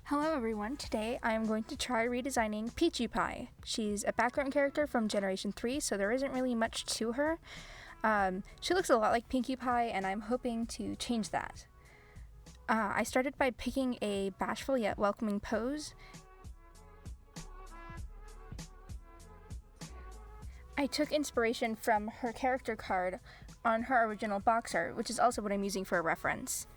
Hello everyone, today I am going to try redesigning Peachy Pie. She's a background character from Generation 3, so there isn't really much to her. She looks a lot like Pinkie Pie, and I'm hoping to change that. I started by picking a bashful yet welcoming pose. I took inspiration from her character card on her original box art, which is also what I'm using for a reference.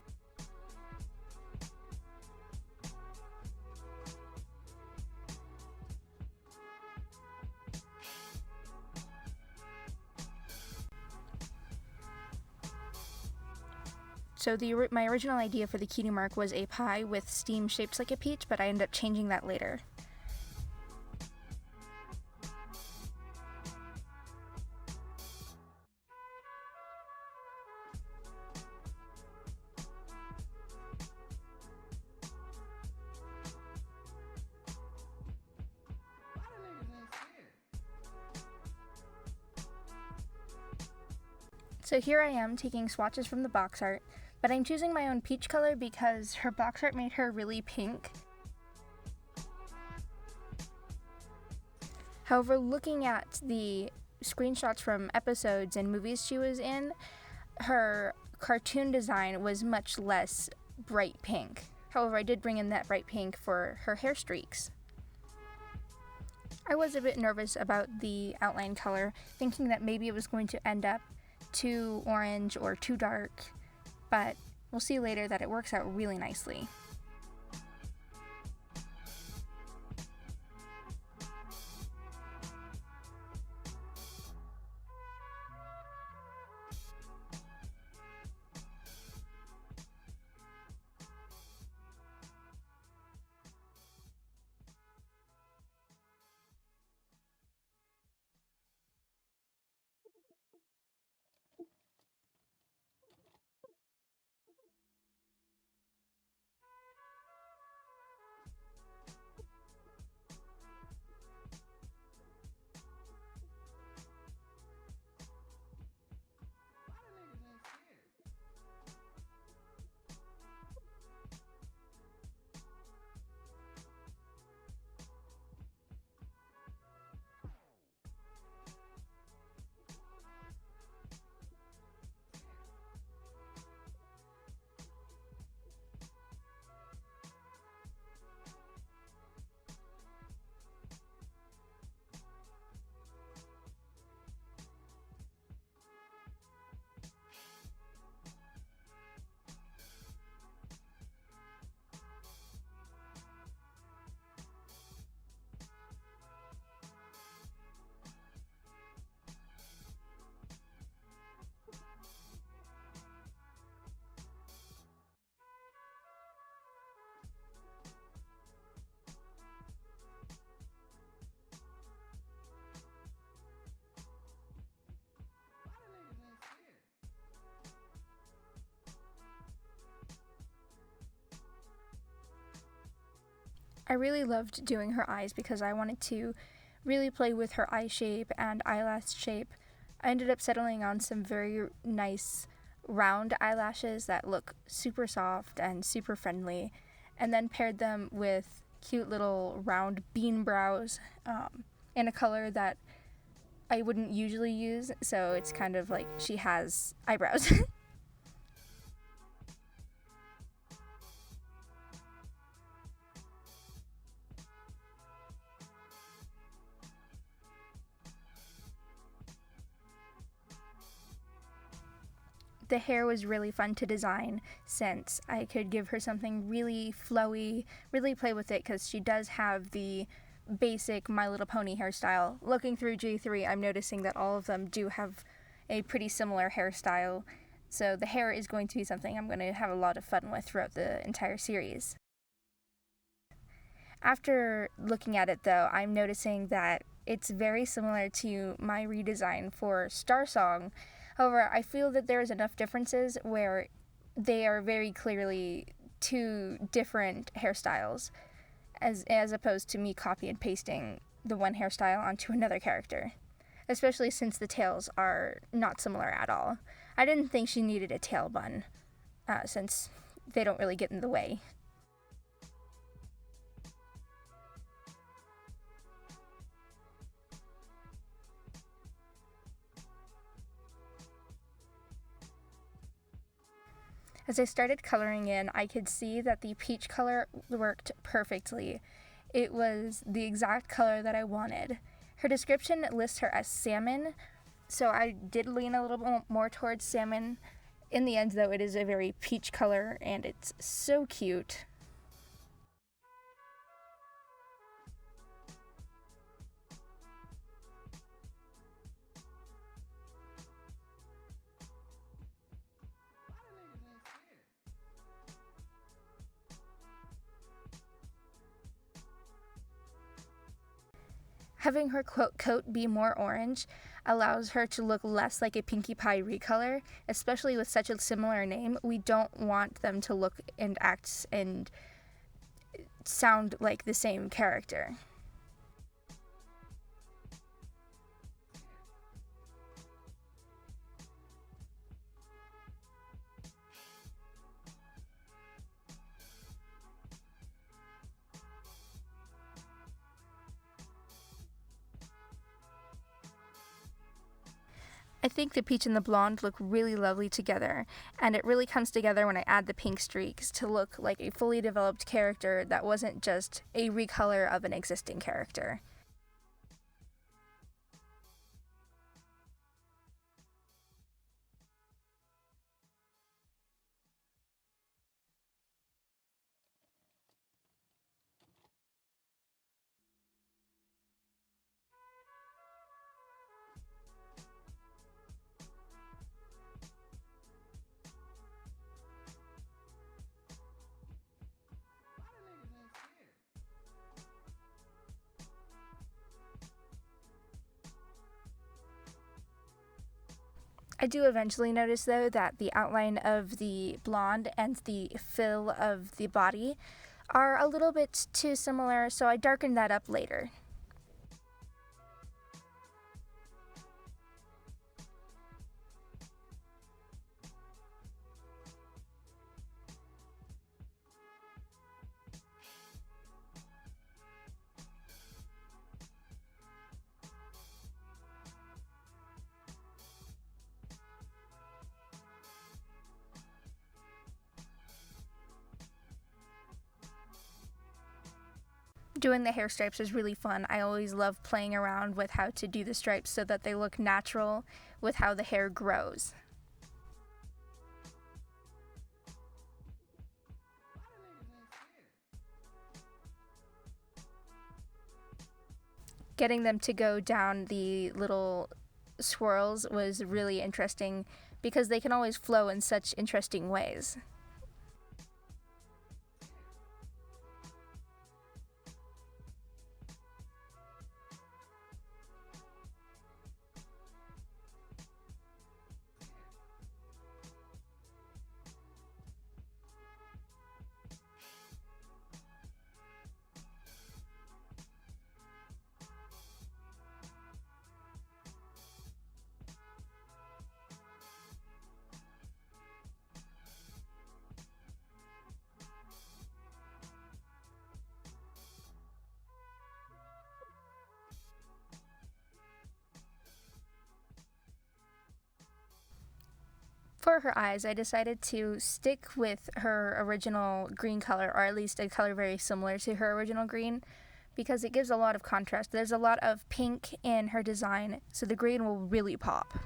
So my original idea for the cutie mark was a pie with steam shaped like a peach, but I ended up changing that later. So here I am taking swatches from the box art, but I'm choosing my own peach color because her box art made her really pink. However, looking at the screenshots from episodes and movies she was in, her cartoon design was much less bright pink. However, I did bring in that bright pink for her hair streaks. I was a bit nervous about the outline color, thinking that maybe it was going to end up too orange or too dark, but we'll see later that it works out really nicely. I really loved doing her eyes because I wanted to really play with her eye shape and eyelash shape. I ended up settling on some very nice round eyelashes that look super soft and super friendly, and then paired them with cute little round bean brows in a color that I wouldn't usually use, so it's kind of like she has eyebrows. The hair was really fun to design since I could give her something really flowy, really play with it, because she does have the basic My Little Pony hairstyle. Looking through G3, I'm noticing that all of them do have a pretty similar hairstyle, so the hair is going to be something I'm going to have a lot of fun with throughout the entire series. After looking at it though, I'm noticing that it's very similar to my redesign for Star Song. However, I feel that there's enough differences where they are very clearly two different hairstyles, as opposed to me copy and pasting the one hairstyle onto another character, especially since the tails are not similar at all. I didn't think she needed a tail bun, since they don't really get in the way. As I started coloring in, I could see that the peach color worked perfectly. It was the exact color that I wanted. Her description lists her as salmon, so I did lean a little bit more towards salmon. In the end, though, it is a very peach color, and it's so cute. Having her coat be more orange allows her to look less like a Pinkie Pie recolor, especially with such a similar name. We don't want them to look and act and sound like the same character. I think the peach and the blonde look really lovely together, and it really comes together when I add the pink streaks to look like a fully developed character that wasn't just a recolor of an existing character. I do eventually notice, though, that the outline of the blonde and the fill of the body are a little bit too similar, so I darkened that up later. Doing the hair stripes is really fun. I always love playing around with how to do the stripes so that they look natural with how the hair grows. Getting them to go down the little swirls was really interesting because they can always flow in such interesting ways. For her eyes, I decided to stick with her original green color, or at least a color very similar to her original green, because it gives a lot of contrast. There's a lot of pink in her design, so the green will really pop.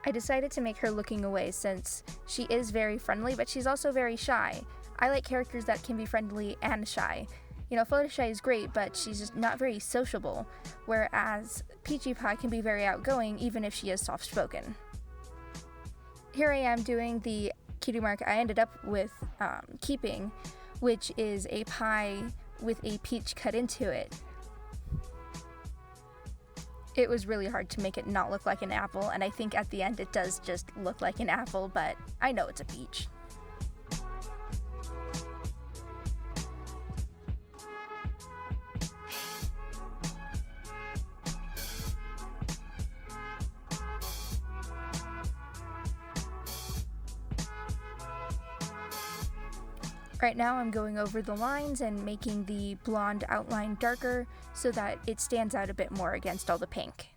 I decided to make her looking away since she is very friendly, but she's also very shy. I like characters that can be friendly and shy. You know, Fluttershy is great, but she's just not very sociable, whereas Peachy Pie can be very outgoing even if she is soft-spoken. Here I am doing the cutie mark I ended up with keeping, which is a pie with a peach cut into it. It was really hard to make it not look like an apple, and I think at the end it does just look like an apple, but I know it's a peach. Right now I'm going over the lines and making the blonde outline darker so that it stands out a bit more against all the pink.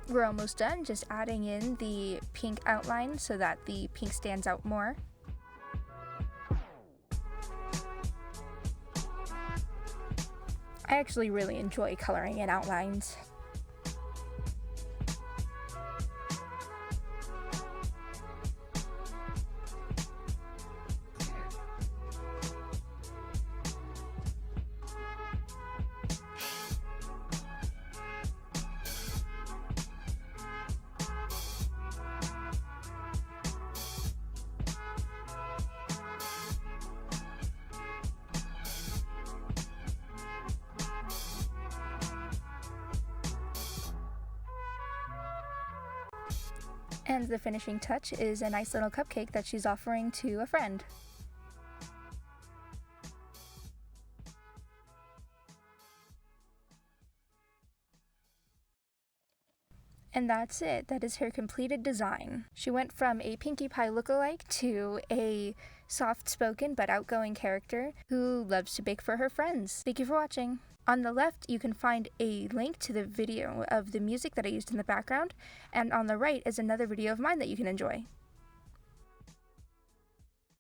We're almost done, just adding in the pink outline so that the pink stands out more. I actually really enjoy coloring in outlines. And the finishing touch is a nice little cupcake that she's offering to a friend. And that's it. That is her completed design. She went from a Pinkie Pie lookalike to a soft-spoken but outgoing character who loves to bake for her friends. Thank you for watching. On the left, you can find a link to the video of the music that I used in the background, and on the right is another video of mine that you can enjoy.